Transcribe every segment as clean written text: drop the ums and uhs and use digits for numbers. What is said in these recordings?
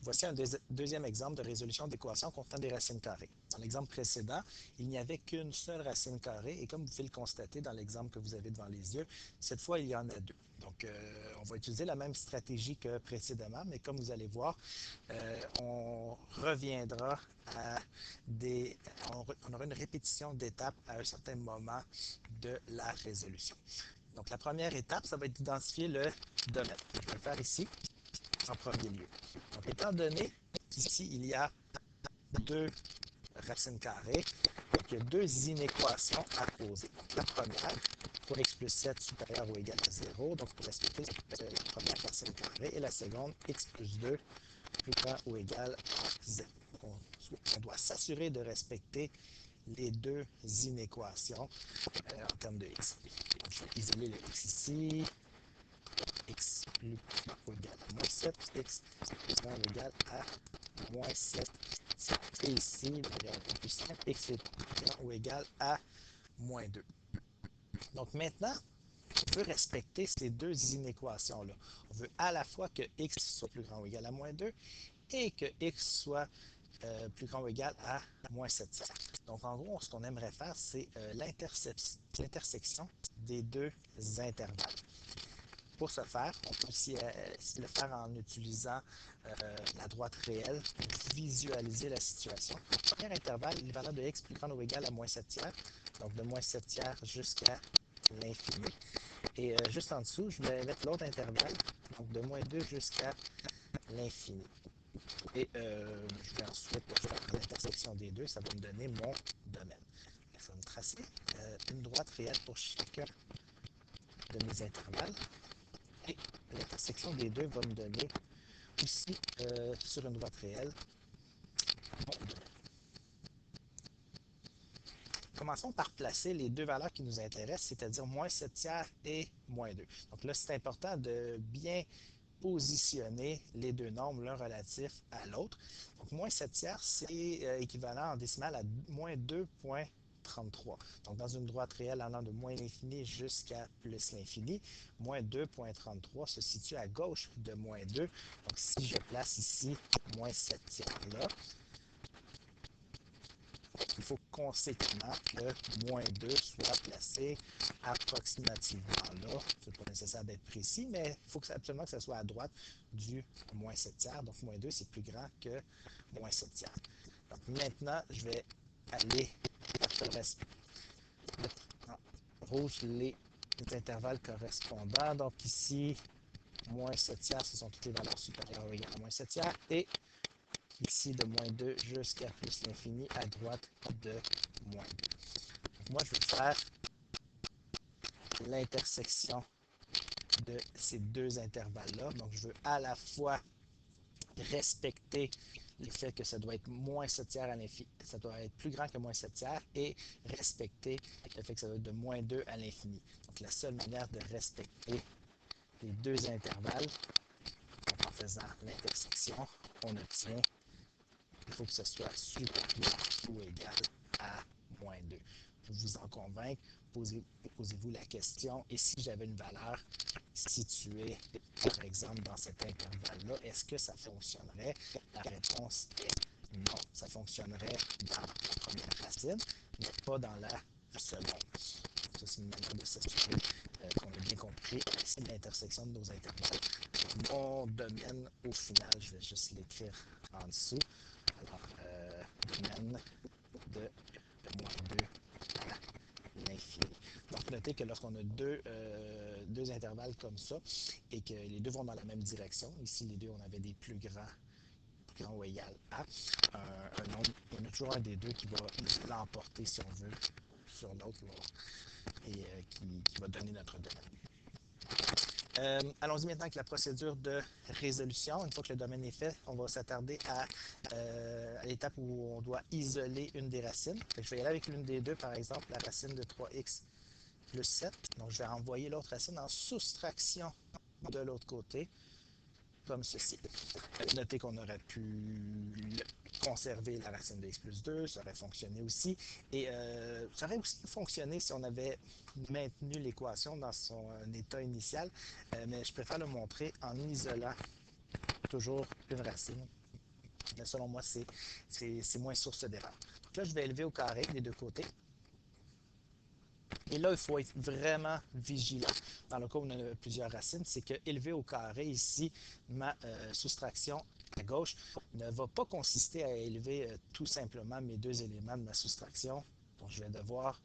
Voici un deuxième exemple de résolution d'équation contenant des racines carrées. Dans l'exemple précédent, il n'y avait qu'une seule racine carrée et comme vous pouvez le constater dans l'exemple que vous avez devant les yeux, cette fois, il y en a deux. Donc, on va utiliser la même stratégie que précédemment, mais comme vous allez voir, on reviendra à on aura une répétition d'étapes à un certain moment de la résolution. Donc, la première étape, ça va être d'identifier le domaine. Je vais le faire ici en premier lieu. Donc, étant donné qu'ici, il y a deux racines carrées, donc il y a deux inéquations à poser. Donc, la première, pour x plus 7 supérieur ou égal à 0, donc pour respecter la première racine carrée, et la seconde, x plus 2 plus grand ou égal à 0. Donc, on doit s'assurer de respecter les deux inéquations en termes de x. Donc, je vais isoler le x ici, x plus grand ou égal à moins 7, x plus grand ou égal à moins 7. Et ici, de manière un peu plus simple, x est grand ou égal à moins 2. Donc maintenant, on veut respecter ces deux inéquations-là. On veut à la fois que x soit plus grand ou égal à moins 2 et que x soit plus grand ou égal à moins 7 tiers. Donc en gros, ce qu'on aimerait faire, c'est l'intersection des deux intervalles. Pour ce faire, on peut aussi le faire en utilisant la droite réelle pour visualiser la situation. Le premier intervalle, il est valeur de x plus grand ou égal à moins 7 tiers, donc de moins 7 tiers jusqu'à l'infini. Et juste en dessous, je vais mettre l'autre intervalle, donc de moins 2 jusqu'à l'infini. Et je vais ensuite faire l'intersection des deux, ça va me donner mon domaine. Je vais me tracer une droite réelle pour chacun de mes intervalles. Et l'intersection des deux va me donner aussi sur une droite réelle mon domaine. Commençons par placer les deux valeurs qui nous intéressent, c'est-à-dire moins 7 tiers et moins 2. Donc là, c'est important de bien positionner les deux nombres l'un relatif à l'autre. Donc, moins 7 tiers, c'est équivalent en décimale à moins 2,33. Donc, dans une droite réelle allant de moins l'infini jusqu'à plus l'infini, moins 2,33 se situe à gauche de moins 2. Donc, si je place ici moins 7 tiers là, il faut conséquemment que moins 2 soit placé approximativement là. Ce n'est pas nécessaire d'être précis, mais il faut absolument que ce soit à droite du moins 7 tiers. Donc, moins 2, c'est plus grand que moins 7 tiers. Donc, maintenant, je vais aller mettre en rouge les intervalles correspondants. Donc, ici, moins 7 tiers, ce sont toutes les valeurs supérieures ou égales à moins 7 tiers. Et ici de moins 2 jusqu'à plus l'infini à droite de moins 2. Donc moi, je vais faire l'intersection de ces deux intervalles-là. Donc, je veux à la fois respecter le fait que ça doit être moins 7 tiers à l'infini, ça doit être plus grand que moins 7 tiers et respecter le fait que ça doit être de moins 2 à l'infini. Donc, la seule manière de respecter les deux intervalles, donc en faisant l'intersection, on obtient il faut que ce soit supérieur ou égal à moins 2. Pour vous en convaincre, posez-vous la question, et si j'avais une valeur située, par exemple, dans cet intervalle-là, est-ce que ça fonctionnerait? La réponse est non. Ça fonctionnerait dans la première racine, mais pas dans la seconde. Ça, c'est une manière de s'assurer qu'on a bien compris ici l'intersection de nos intervalles. Mon domaine, au final, je vais juste l'écrire en dessous. Alors, domaine de moins 2 à l'infini. Donc, notez que lorsqu'on a deux intervalles comme ça et que les deux vont dans la même direction, ici les deux, on avait des plus grands ou égal à, un nombre, il y en a toujours un des deux qui va l'emporter, si on veut, sur l'autre et qui va donner notre domaine. Allons-y maintenant avec la procédure de résolution. Une fois que le domaine est fait, on va s'attarder à l'étape où on doit isoler une des racines. Je vais y aller avec l'une des deux, par exemple, la racine de 3x plus 7. Donc, je vais envoyer l'autre racine en soustraction de l'autre côté, comme ceci. Notez qu'on aurait pu conserver la racine de x plus 2, ça aurait fonctionné aussi. Et ça aurait aussi fonctionné si on avait maintenu l'équation dans son état initial, mais je préfère le montrer en isolant toujours une racine Mais selon moi, c'est moins source d'erreur. Donc là, je vais élever au carré des deux côtés. Et là, il faut être vraiment vigilant. Dans le cas où on a plusieurs racines, c'est que élever au carré ici, ma soustraction à gauche ne va pas consister à élever tout simplement mes deux éléments de ma soustraction. Donc, je vais devoir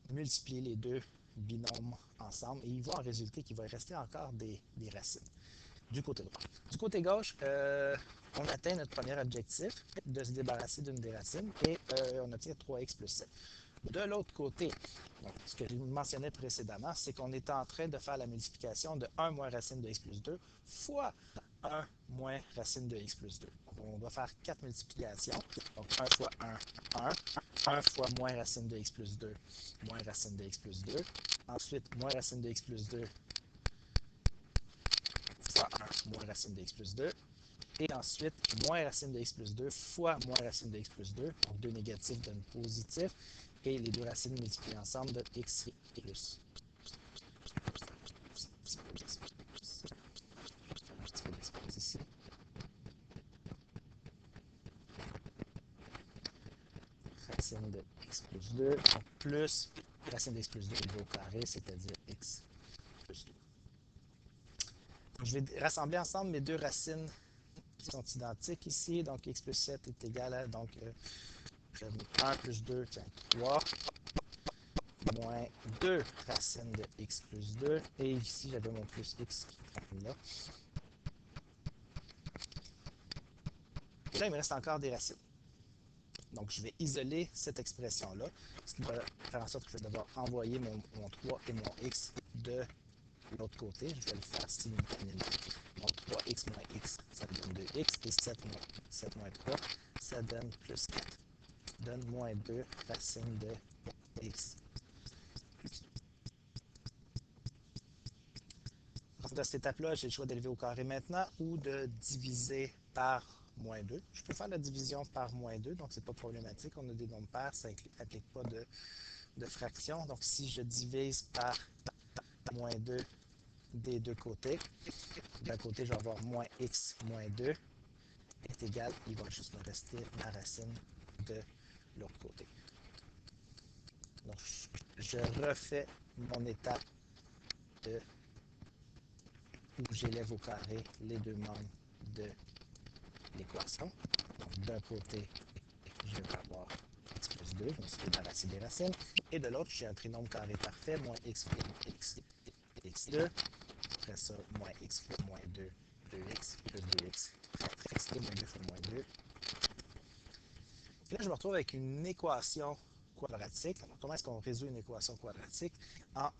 multiplier les deux binômes ensemble et il va en résulter qu'il va rester encore des racines du côté droit. Du côté gauche, on atteint notre premier objectif de se débarrasser d'une des racines et on obtient 3x plus 7. De l'autre côté, donc, ce que je mentionnais précédemment, c'est qu'on est en train de faire la multiplication de 1 moins racine de x plus 2 fois 1 moins racine de x plus 2. Donc, on va faire 4 multiplications. Donc 1 fois 1, 1. 1 fois moins racine de x plus 2, moins racine de x plus 2. Ensuite, moins racine de x plus 2 fois 1 moins racine de x plus 2. Et ensuite, moins racine de x plus 2 fois moins racine de x plus 2. Donc 2 négatifs donnent positif. Et les deux racines multipliées ensemble donnent x plus. Ici. Racine de x plus 2, donc plus racine de x plus 2 élevé au carré, c'est-à-dire x plus 2. Donc, je vais rassembler ensemble mes deux racines qui sont identiques ici. Donc x plus 7 est égal à donc, 1 plus 2, tiens, 3, moins 2 racines de x plus 2. Et ici, j'avais mon plus x qui est là. Et là, il me reste encore des racines. Donc, je vais isoler cette expression-là, ce qui va faire en sorte que je vais devoir envoyer mon 3 et mon x de l'autre côté. Je vais le faire simultanément. Donc, 3x moins x, ça donne 2x, et 7 moins 3, ça donne plus 4. Donne moins 2 racine de x. Dans cette étape-là, j'ai le choix d'élever au carré maintenant ou de diviser par moins 2. Je peux faire la division par moins 2, donc c'est pas problématique. On a des nombres pairs, ça n'applique pas de fraction. Donc si je divise par moins 2 des deux côtés, d'un côté je vais avoir moins x moins 2 est égal, il va juste me rester la racine de l'autre côté. Donc je refais mon étape de où j'élève au carré les deux membres de l'équation. Donc, d'un côté, je vais avoir x plus 2, je me suis débarrassé des racines. Et de l'autre, j'ai un trinôme carré parfait, moins x fois x, x2. Après ça, moins x fois moins 2, 2x, plus 2x, 4x, et moins 2 fois moins 2. Et là, je me retrouve avec une équation quadratique. Alors, comment est-ce qu'on résout une équation quadratique? En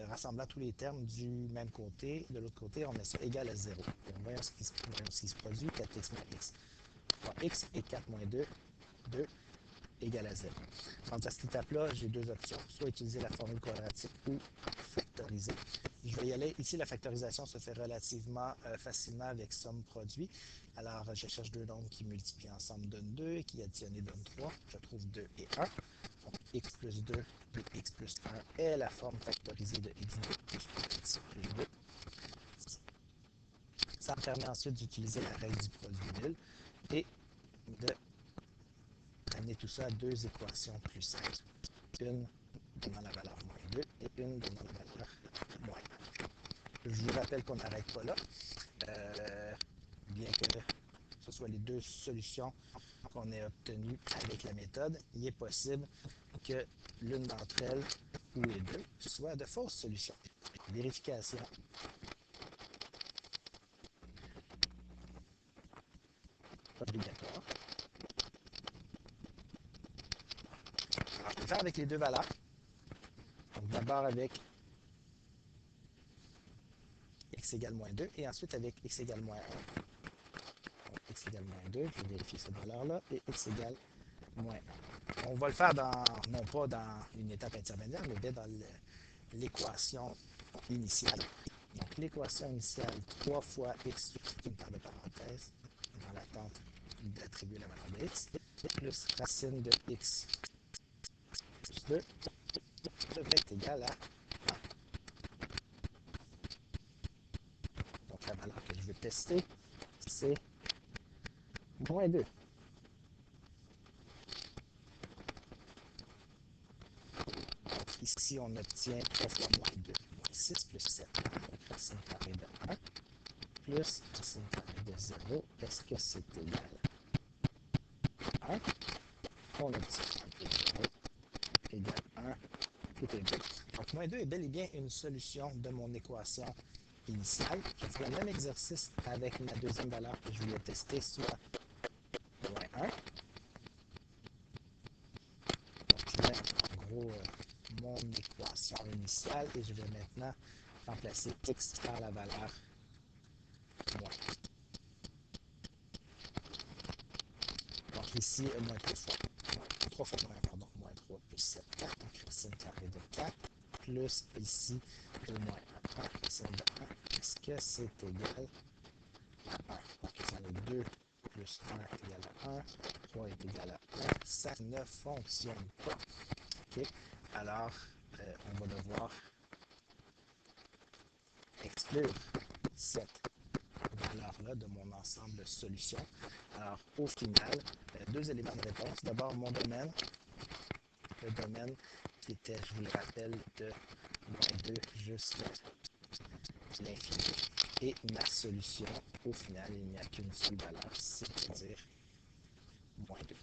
rassemblant tous les termes du même côté. De l'autre côté, on met ça égal à 0. Voyons ce qui se produit. 4x moins x. 3x et 4 moins 2, 2 égale à 0. Donc, à cette étape-là, j'ai deux options. Soit utiliser la formule quadratique ou factoriser. Je vais y aller. Ici, la factorisation se fait relativement facilement avec somme produit. Alors, je cherche deux nombres qui multiplient ensemble donnent 2 et qui additionnés donnent 3. Je trouve 2 et 1. Donc, x plus 2 plus x plus 1 est la forme factorisée de x2 plus x plus 2. Ça me permet ensuite d'utiliser la règle du produit nul et de ramener tout ça à deux équations plus simples. Une donnant la valeur moins 2 et une donnant la valeur moins 1. Je vous rappelle qu'on n'arrête pas là. Bien que ce soit les deux solutions qu'on ait obtenues avec la méthode, il est possible que l'une d'entre elles ou les deux soient de fausses solutions. Vérification. Obligatoire. Alors, je vais faire avec les deux valeurs. D'abord avec x égale moins 2 et ensuite avec x égale moins 1. Donc, x égale moins 2, je vais vérifier cette valeur-là, et x égale moins 1. On va le faire non pas dans une étape intermédiaire, mais bien dans l'équation initiale. Donc l'équation initiale, 3 fois x, une part de parenthèse, dans l'attente d'attribuer la valeur de x, plus racine de x plus 2 devrait être égal à 1. Donc la valeur que je veux tester, c'est moins 2. Donc ici, on obtient f fois moins 2, moins 6 plus 7. Donc racine carrée de 1 plus racine carrée de 0. Est-ce que c'est égal à 1? On obtient 1 égale 1, tout est bon. Donc moins 2 est bel et bien une solution de mon équation initiale. Je vais faire le même exercice avec ma deuxième valeur que je voulais tester, soit moins 1. Donc je mets en gros mon équation initiale et je vais maintenant remplacer x par la valeur moins 1. Donc ici, moins 3 fois, moins 3 plus 7, 4, donc racine carrée de 4, plus ici, le moins 1, racine de 1. Est-ce que c'est égal à 1? Donc j'en ai 2 plus 1 est égal à 1, 3 est égal à 1, ça ne fonctionne pas. Okay? Alors, on va devoir exclure cette valeur-là de mon ensemble de solutions. Alors, au final, deux éléments de réponse. D'abord, mon domaine, le domaine qui était, je vous le rappelle, de moins 2 jusqu'à l'infini. Et ma solution, au final, il n'y a qu'une seule valeur, c'est-à-dire moins 2.